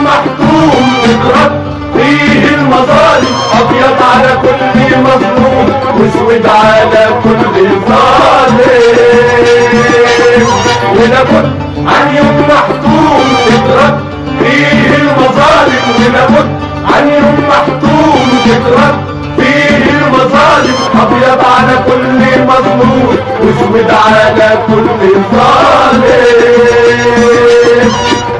محتوم تضرب فيه المظالم، ابيض على كل مظلوم واسود على كل ظالم. ولابد عن يوم محتوم تضرب فيه المظالم، ولابد عن يوم محتوم تضرب فيه المظالم، ابيض على كل مظلوم واسود على كل ظالم.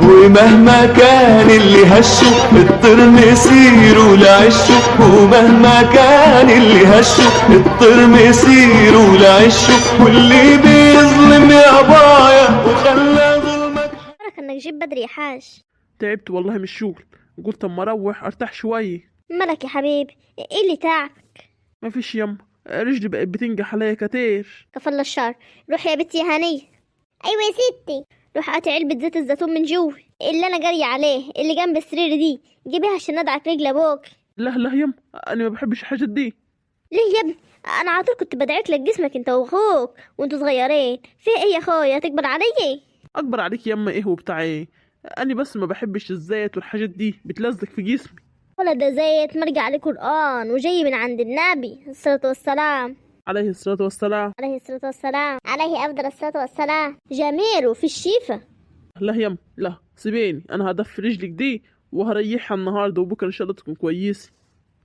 ومهما كان اللي هشه اضطر نسيره لعشه، ومهما كان اللي هشه اضطر نسيره لعشه، واللي بيظلم يا بايا وخلى ظلمك. بركة انك جيت بدري يا حاج. تعبت والله من الشغل، قلت اما اروح ارتاح شويه. مالك يا حبيبي؟ ايه اللي تعبك؟ ما فيش يم، رجلي بقت بتنجح عليا كتير. كفل الشر. روح يا بنتي يا هنية. ايوه يا ستي. روح هاتي علبة زيت الزيتون من جوه اللي انا جارية عليه اللي جنب السرير دي، جيبيها عشان ندعك رجل ابوك. لا لا يم، انا ما بحبش الحاجات دي. ليه يا ابني؟ انا على طول كنت بدعك لك جسمك انت واخوك وانتوا صغيرين. في ايه يا اخويا؟ تكبر عليا؟ اكبر عليك يما ايه وبتاع ايه؟ انا بس ما بحبش الزيت والحاجات دي بتلزق في جسمي. ولا ده زيت مرجع عليه قرآن وجاي من عند النبي الصلاة والسلام. عليه الصلاة والسلام. عليه الصلاة والسلام. عليه أفضل الصلاة والسلام. جميل وفي الشفا. لا يم لا، سيبيني انا هدف رجلك دي وهريحها النهارده وبكره ان شاء الله تكون كويسه.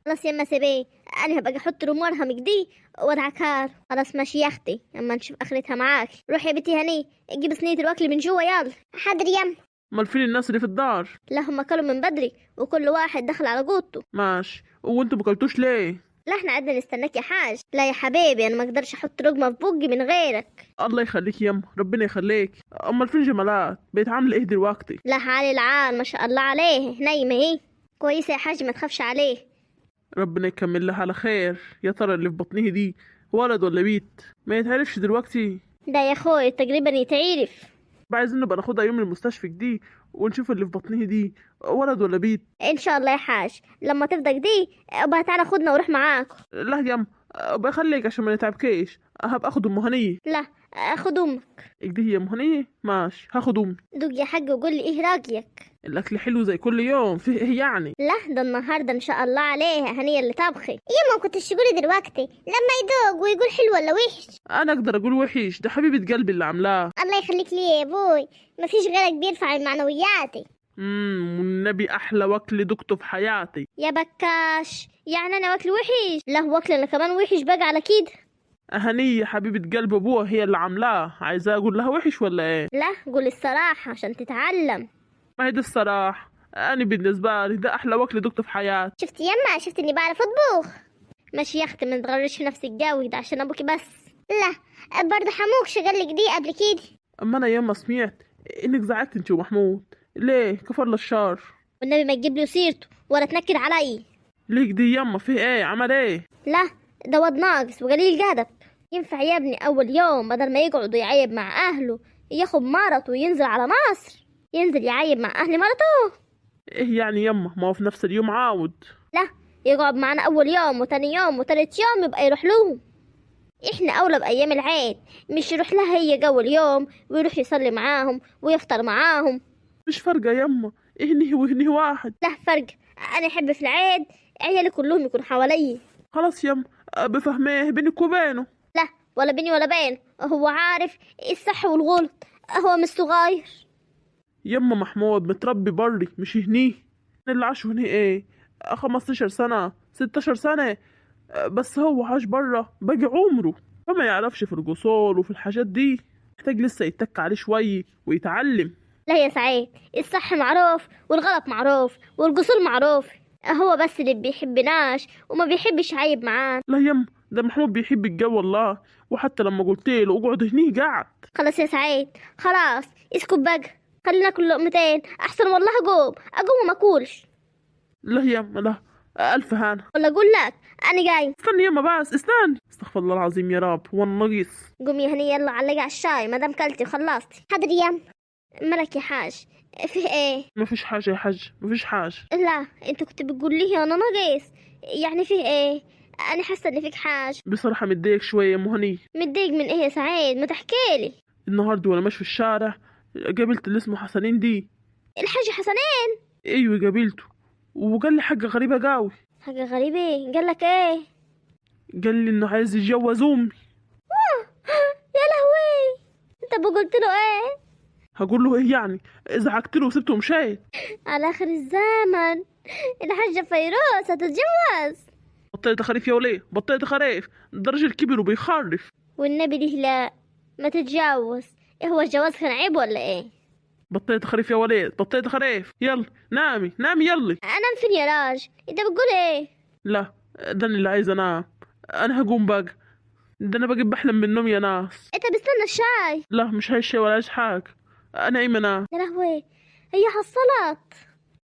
خلاص يما سيبيه، انا هبقى احط له مرهمك دي وادعكها. خلاص ماشي يا اختي، اما نشوف اخرتها معاك. روح يا بنتي هني جيب صينيه الوكل من جوا يلا. حاضر يم. امال فين الناس اللي في الدار؟ لا هم كلوا من بدري وكل واحد دخل على جوته. ماشي، وانتوا مكلتوش ليه؟ لا احنا قعدنا نستناك يا حاج. لا يا حبيبي انا ما اقدرش احط رقمه في بوقي من غيرك. الله يخليك يم، ربنا يخليك. امال فين جمالات؟ بقت عامله ايه دلوقتي؟ لا علي العال ما شاء الله عليه، نايمه اهي كويسه يا حاج، ما تخافش عليه. ربنا يكمل لها على خير. يا ترى اللي في بطنه دي ولد ولا بيت؟ ما يتعرفش دلوقتي. ده يا اخوي تقريبا يتعرف. عايزين نبقى ناخدها يوم المستشفى دي ونشوف اللي في بطنه دي ولد ولا بيت. ان شاء الله يا حاج، لما تفضل دي ابقى تعالى خدنا وروح معاك. لا يم، بخليك عشان ما نتعبكيش، هبقى اخد ام هنيه. لا اخد امك. اجدي هي ام هنيه؟ ماشي هاخد امي. دوق يا حاج وقول لي ايه رايك. الاكل حلو زي كل يوم، فيه ايه يعني؟ لا ده النهارده ان شاء الله عليها هنيه اللي طبخي. يما ما كنتش تقولي دلوقتي لما يدوق ويقول حلو ولا وحش؟ انا اقدر اقول وحش؟ ده حبيبه قلبي اللي عاملاه. الله يخليك لي يا ابوي، مفيش غيرك بيرفع المعنوياتي. والنبي احلى وكل دقته في حياتي. يا بكاش، يعني انا واكل وحش؟ لا واكل انا كمان وحش بقى على كده. هنيه حبيبه قلب ابوها هي اللي عاملاه، عايزاه اقول لها وحش ولا ايه؟ لا قول الصراحه عشان تتعلم. ما هي دي الصراحه، انا بالنسبه لي ده احلى وكل دقته في حياتي. شفت يما؟ شفت اني بعرف اطبخ. ماشي يا اختي ما تغرش في نفسك قوي، ده عشان ابوكي بس. لا برضه حموك شغل لك دي قبل كده. اما انا ياما سمعت انك زعلت انت ومحمود. ليه؟ كفر له الشر. والنبي ما تجيب له سيرته ولا تنكد علي. ليك دي ياما؟ فيه ايه؟ عمل ايه؟ لا ده واد ناقص وقليل جدب. ينفع يا ابني اول يوم بدل ما يقعد يعيب مع اهله ياخد مرته وينزل على مصر، ينزل يعيب مع اهل مرته؟ ايه يعني ياما؟ ما هو في نفس اليوم عاود. لا يقعد معانا اول يوم وتاني يوم وتالت يوم يبقى يروح لهم. احنا اولى بايام العيد، مش يروح لها هي اول يوم ويروح يصلي معاهم ويفطر معاهم. مش فارقه ياما، اهني وهني واحد. لا فرق. انا احب في العيد عيالي كلهم يكونوا حوالي. خلاص ياما، بفهميه بينك وبينه. لا ولا بيني ولا بين، هو عارف ايه الصح والغلط، هو مش صغير. ياما محمود متربي بري مش هنيه. اللي عاش هنيه ايه؟ 15 سنه 16 سنه، بس هو عاش برا باقي عمره، فما يعرفش في الجصول وفي الحاجات دي. محتاج لسه يتك عليه شويه ويتعلم. لا يا سعيد، الصح معروف والغلط معروف والجصول معروف، هو بس اللي بيحبناش وما بيحبش عيب معاه. لا يم، ده محمود بيحب الجو والله، وحتى لما قلت له اقعد هنيه قعد. خلاص يا سعيد خلاص اسكت بقى، خلينا ناكل لقمتين احسن والله. اقوم وما اكلش. لا يم لا، الف هنا. ولا اقول لك انا جاي. استني يما بس استني، استغفر الله العظيم يا رب والنقيص. قومي يا هني يلا علقي على الشاي ما دام كلتي وخلصتي. حاضر يا ملك يا حاج. في ايه؟ ما فيش حاجه يا حاج، ما فيش حاجه. لا انت كنت بتقول لي انا ناقص، يعني فيه ايه؟ انا حاسه ان فيك حاجه. بصراحه متضايق شويه يا ام هنيه. متضايق من ايه يا سعيد؟ ما تحكيلي. النهارده وانا ماشي في الشارع قابلت اللي اسمه حسنين دي. الحاج حسنين؟ ايوه قابلته، وقال لي حاجة غريبة قوي. حاجة غريبة؟ قالك ايه؟ قال لي انه عايز يتجوز امي. يا لهوي، طب وقلت له ايه؟ هقول له ايه يعني؟ زعقت له وسبته ومشيت. على اخر الزمن الحاجة فيروز هتتجوز. بطلت خريف يا وليه، بطلت خريف، ده راجل كبر وبيخرف. والنبي ليه لا، ما تتجوز. ايه هو الجواز كان عيب ولا ايه؟ بطلت خريف يا وليه، بطلت خريف، يلا نامي نامي يلا. انام فين يا راج؟ انت بتقول ايه؟ لا، ده أنا اللي عايز انام. انا هقوم بقى، ده انا بقيت بحلم بالنوم يا ناس. انت بستنى الشاي؟ لا مش هاي الشي ولا هاي حاجة، انا ايمن انام. يا لهوي، هي حصلت.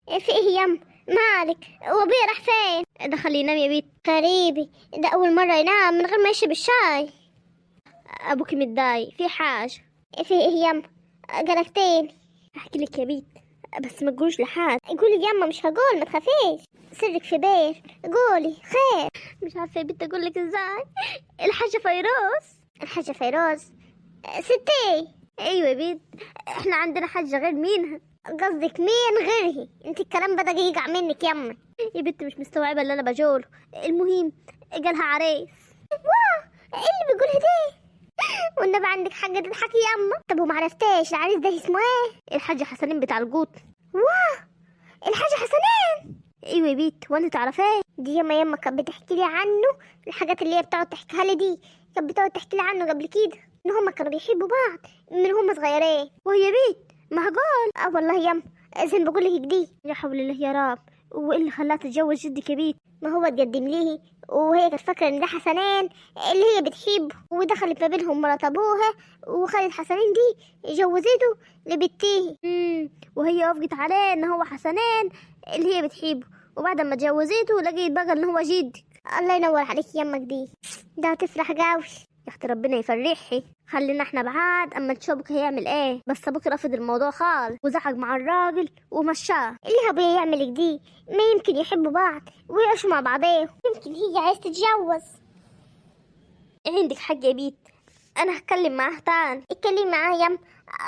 ايه في ايه يم؟ مالك؟ وابويا راح فين؟ ده خليه ينام يا بيت. غريبة، ده اول مرة ينام من غير ما يشرب الشاي. ابوك متضايق في حاجة؟ ايه في ايه يم؟ قلقتين. احكي لك يا بيت بس ما تقولش لحد. قولي يما، مش هقول، ما تخافيش، سرك في بير، قولي خير. مش عارفة يا بنت اقول لك ازاي. الحاجة فيروز. الحاجة فيروز؟ ستي. ايوه يا بنت، احنا عندنا حاجة غير مينها. قصدك مين غيري؟ انت الكلام بدأ يقع منك يما. يا بنت مش مستوعبة اللي انا بجوله. المهم جالها عريس. واه، ايه اللي بيقولها دي؟ والنبي عندك حاجة تضحكي يما. طب وما عرفتيش العريس ده اسمه ايه؟ الحاج حسنين بتاع القوط. واه، الحاج حسنين؟ ايوه يا بيت، وانت تعرفيه؟ دي يما كانت بتحكي لي عنه. الحاجات اللي هي بتقعد تحكيها لي دي كانت بتقعد تحكي لي عنه قبل كده، ان هما كانوا بيحبوا بعض من هما صغيرين. وهي بيت ما هقول والله يما، زي ما بقول لك دي. يا حول الله يا رب، وايه اللي خلاها تتجوز جدك يا بيت؟ ما هو اتقدم ليه وهي كانت فاكره ان ده حسنين اللي هي بتحبه، ودخلت ما بينهم مرات ابوها وخدت حسنين دي جوزته لبنتيه. وهي وافقت عليه ان هو حسنين اللي هي بتحبه، وبعد ما جوزته لقيت بقى ان هو جدك. الله ينور عليك يمك دي، ده هتفرح قوي. يا اختي ربنا يفرحي. خلينا احنا بعاد اما نشوف بكره هيعمل ايه. بس ابوك رفض الموضوع خالص وزعق مع الراجل ومشاه. اللي ابويا يعمل دي؟ ما يمكن يحبوا بعض ويعيشوا مع بعضهم، يمكن هي عايز تتجوز. عندك حق يا بيت، انا هتكلم معاه تاني. اتكلمي معاه يم،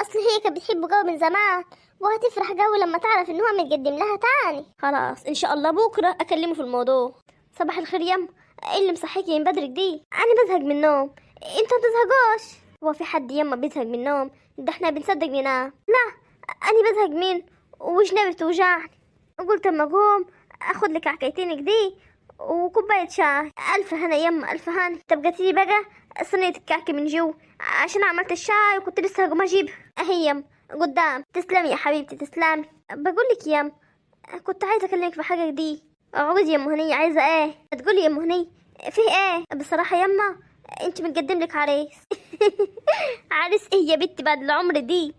اصل هي كانت بتحبه قوي من زمان، وهتفرح قوي لما تعرف ان هو متقدم لها تاني. خلاص ان شاء الله بكره اكلمه في الموضوع. صباح الخير يم، ايه اللي مصحيكي من بدرك دي؟ انا بزهق من النوم. انتوا بتزهقوش؟ هو في حد يما بيزهق من النوم؟ ده احنا بنصدق ننام. لا، انا بزهق من وجنبي بتوجعني. قلت اما اقوم اخد لك عكايتين كدي وكوبايه شاي. الف هنا يما، الف هنا. تبقى تيجي بقى صينيه الكعكه من جو عشان عملت الشاي وكنت لسه هقوم اجيبها. اهي يم قدام. تسلمي يا حبيبتي تسلمي. بقول لك يم، كنت عايزه اكلمك في حاجه دي. عودي يا ام هنيه، عايزه ايه؟ تقولي يا ام هنيه فيه ايه؟ بصراحه يما انت متقدم لك عريس. عريس ايه يا بنتي بعد العمر دي؟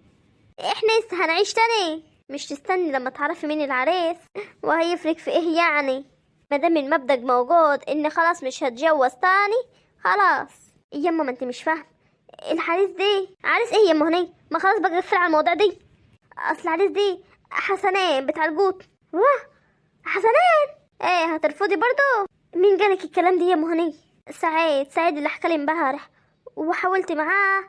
احنا لسه هنعيش تاني؟ مش تستني لما تعرفي مين العريس وهيفرق في ايه يعني؟ مادام المبدأ موجود ان خلاص مش هتجوز تاني خلاص. يما ما انت مش فاهم، العريس دي عريس ايه يا ام هنيه؟ ما خلاص بقى قفل على الموضوع دي. اصل العريس دي حسنين بتاع القوط. واه، حسنين؟ ايه هترفضي برضو؟ مين قالك الكلام دي يا ام هنيه؟ سعيد اللي حكالي امبارح، وحاولت معاه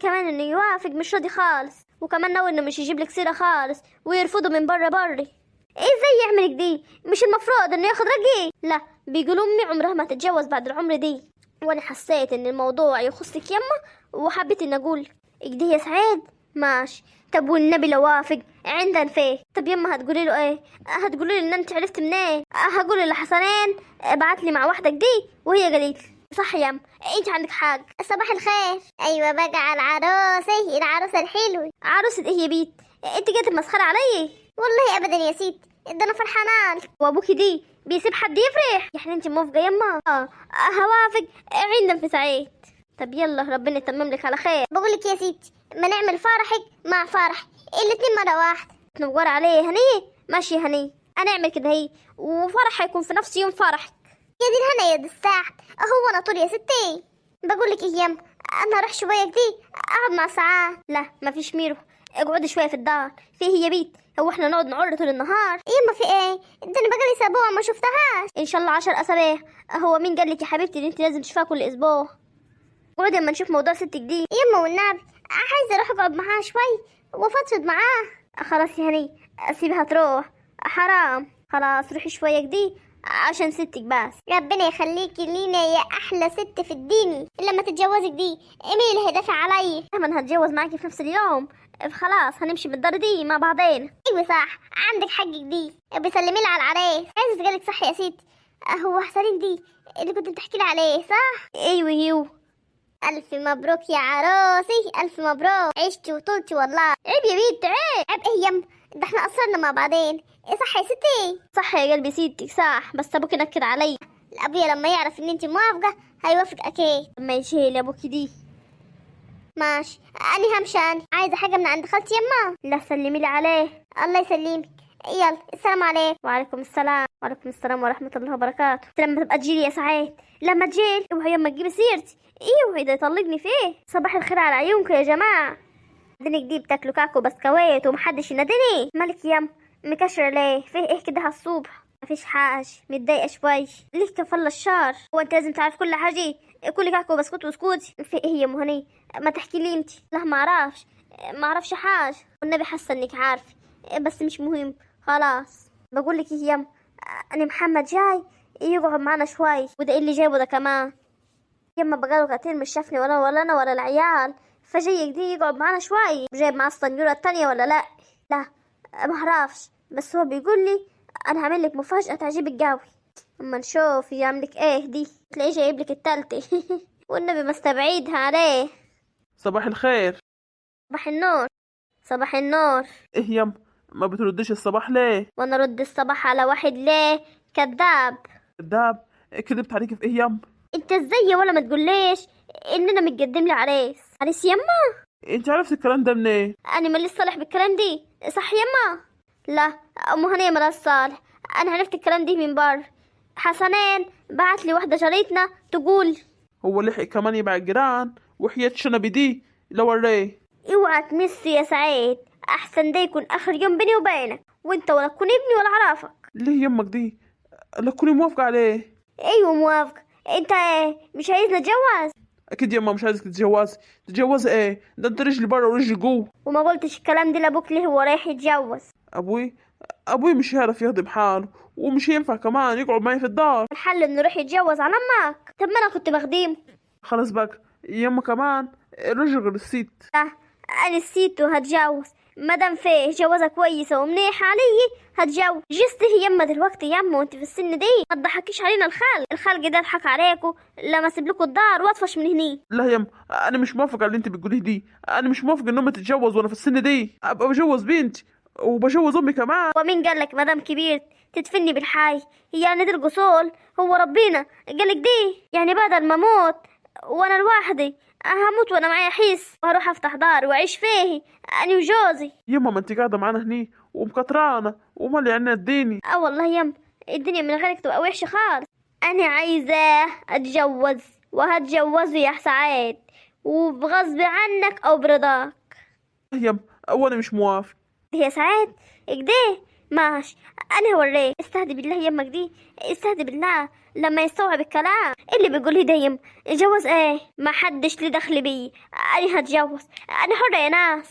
كمان انه يوافق، مش راضي خالص، وكمان ناوي انه مش يجيب لك سيره خالص ويرفضه من بره بري. ايه ازاي يعملك دي؟ مش المفروض انه ياخد رأيي؟ لا، بيقولوا امي عمرها ما تتجوز بعد العمر دي، وانا حسيت ان الموضوع يخصك يما وحبيت ان اقول كده يا سعيد. ماشي، طب والنبي لو وافق عندنا فيه؟ طب يما هتقولي له ايه؟ هتقولي له ان انت عرفت منين؟ هقول لحسنين بعت لي مع واحده دي وهي قالت لي. صح يا ام، انت عندك حاجه. صباح الخير. ايوه بقى على العروسه، العروسه الحلوه. عروسه ايه يا بيت؟ انت جايه مسخره علي؟ والله ابدا يا سيدي، ده انا فرحانه لك. وابوكي دي بيسيب حد يفرح؟ يعني انت موافقه يما؟ هوافق عندنا في سعيد. طب يلا ربنا يتمم لك على خير. بقول لك يا سيدي، ما نعمل فرحك مع فرح الاتنين مره واحده. تنور عليه هنيه. ماشي هنيه، هنعمل كده هي، وفرح هيكون في نفس يوم فرحك. يا دي الهنا يا دي الساعة، هو انا طول يا ستي. بقول لك ايه يم، انا اروح شويه كده اقعد مع ساعات. لا مفيش ميرو، اقعدي شويه في الدار. فيه يا بيت، هو احنا نقعد نعر طول النهار؟ يما في ايه؟ ده انا بقالي اسبوع ما شفتهاش. ان شاء الله 10 اسابيع. هو مين قال لك يا حبيبتي ان انت لازم تشوفها كل اسبوع؟ اقعدي اما نشوف موضوع ستك دي. يما والنبي عايزه اروح اقعد معاها شوي وافضفض معاها. خلاص يا هني، سيبها تروح، حرام. خلاص روحي شوية كدي عشان ستك بس. ربنا يخليكي لينا يا احلى ست في الدنيا. لما تتجوزك دي مين اللي هيدافع علي؟ لما هتجوز معاكي في نفس اليوم خلاص هنمشي بالدار دي مع بعضين. ايوه صح عندك حقك دي. بسلمي لي على العريس. عايزه اسالك صح يا ست، هو حسين دي اللي كنت بتحكي لي عليه صح؟ ايوه يو. الف مبروك يا عروسي، الف مبروك، عشتي وطولتي والله. عيب يا بنت عيب. عيب ايه يم، ده احنا قصرنا مع بعضين. ايه صح يا ستي؟ صح يا قلبي ستك صح، بس ابوك نكد علي. ابويا لما يعرف ان انت موافقه هيوافق اكيد. لما يشيل ابوك دي. ماشي اني همشان، عايزه حاجه من عند خالتي يما. لا سلمي لي عليه. الله يسلمك. يلا السلام عليكم. وعليكم السلام. وعليكم السلام ورحمه الله وبركاته. لما تبقى تجيلي يا سعيد، لما تجيل اوعي يما تجيبي سيرتي. ايوه ده يطلقني فيه. صباح الخير على عيونكم يا جماعه. دينك دي بتاكلوا كاكو بسكويت ومحدش يناديني. مالك يم مكشره ليه؟ فيه ايه كده هالصبح؟ مفيش حاجه، متضايقه شوي. ليه كفل الشهر؟ هو انت لازم تعرف كل حاجه؟ كل كاكو بسكوت وسكوتي. في ايه يا مهني؟ ما تحكي لي انت. لا ما اعرفش حاجه. والنبي حاسه انك عارفه بس مش مهم خلاص. بقول لك ايه يم، انا محمد جاي يقعد معنا شوي، وده إيه اللي جايبه ده كمان؟ يما بقاله كتير مش شافني ولا انا ولا العيال، فجاي كده يقعد معنا شوي. جايب معاه السنيوره التانية ولا لا؟ لا ما اعرفش، بس هو بيقول لي انا هعمل لك مفاجاه تعجبك قوي. اما نشوف يعملك ايه دي، تلاقيه جايب لك التالتة. والنبي مستبعدها عليه. صباح الخير. صباح النور. صباح النور. ايه يم ما بتردش الصباح ليه؟ وانا رد الصباح على واحد ليه؟ كذاب. كداب. كدبت عليك في ايه يم؟ انت ازاي ولا ما تقوليش اننا متقدم لي عريس يما؟ انت عرفت الكلام ده منين؟ انا ماليش صالح بالكلام دي صح يما؟ لا ام هنيه مالهاش صالح. انا عرفت الكلام دي من بره. حسنين بعت لي واحده جارتنا تقول. هو لحق كمان يبع الجيران وحياة شنبي دي لو وريه. اوعى تمسي يا سعيد، احسن ده يكون اخر يوم بيني وبينك، وانت ولا تكون ابني ولا اعرفك. ليه يمك دي؟ لا تكوني موافقة عليه. ايوه موافقه. انت ايه مش عايزنا نتجوز؟ اكيد يما مش عايزك تتجوزي ايه؟ ده انت رجلي بره ورجلي جوه. وما قلتش الكلام ده لابوك ليه هو رايح يتجوز؟ ابوي مش هيعرف يهضم حاله، ومش ينفع كمان يقعد معي في الدار. الحل انه يروح يتجوز على امك. طب ما انا كنت بخدمه. خلاص بقى يما كمان الرجل غير الست. لا انا نسيت وهتجوز مادام فيه جوازة كويسة ومنيحة علي هتجوز. جستي يما دلوقتي يما وانت في السن دي ما تضحكيش علينا. الخلق ده اضحك عليكوا لما اسيب لكم الدار واطفش من هني. لا يما انا مش موافق على اللي انت بتقوليه دي. انا مش موافق ان امي تتجوز وانا في السن دي. ابقى بجوز بنتي وبجوز امي كمان. ومين قالك مادام كبير تدفني بالحي؟ يعني دي القصول؟ هو ربنا قالك دي؟ يعني بدل ما اموت وانا لوحدي هموت وانا معايا حيس وهروح افتح دار واعيش فيه انا وجوزي. يما ما انت قاعده معانا هني ومكترانه ومالي عنا الدنيا. والله يم الدنيا من غيرك تبقى وحشه خالص. انا عايزه اتجوز وهتجوزه يا سعيد، وبغصب عنك او برضاك. يما وانا مش موافق يا سعيد كده ماشي. انا هوريك. استهدي بالله يمك دي، استهدي بالله لما يستوعب الكلام اللي بيقوله دايم. جوز ايه؟ ما حدش لي دخل بيه. انا هتجوز، انا حرة يا ناس.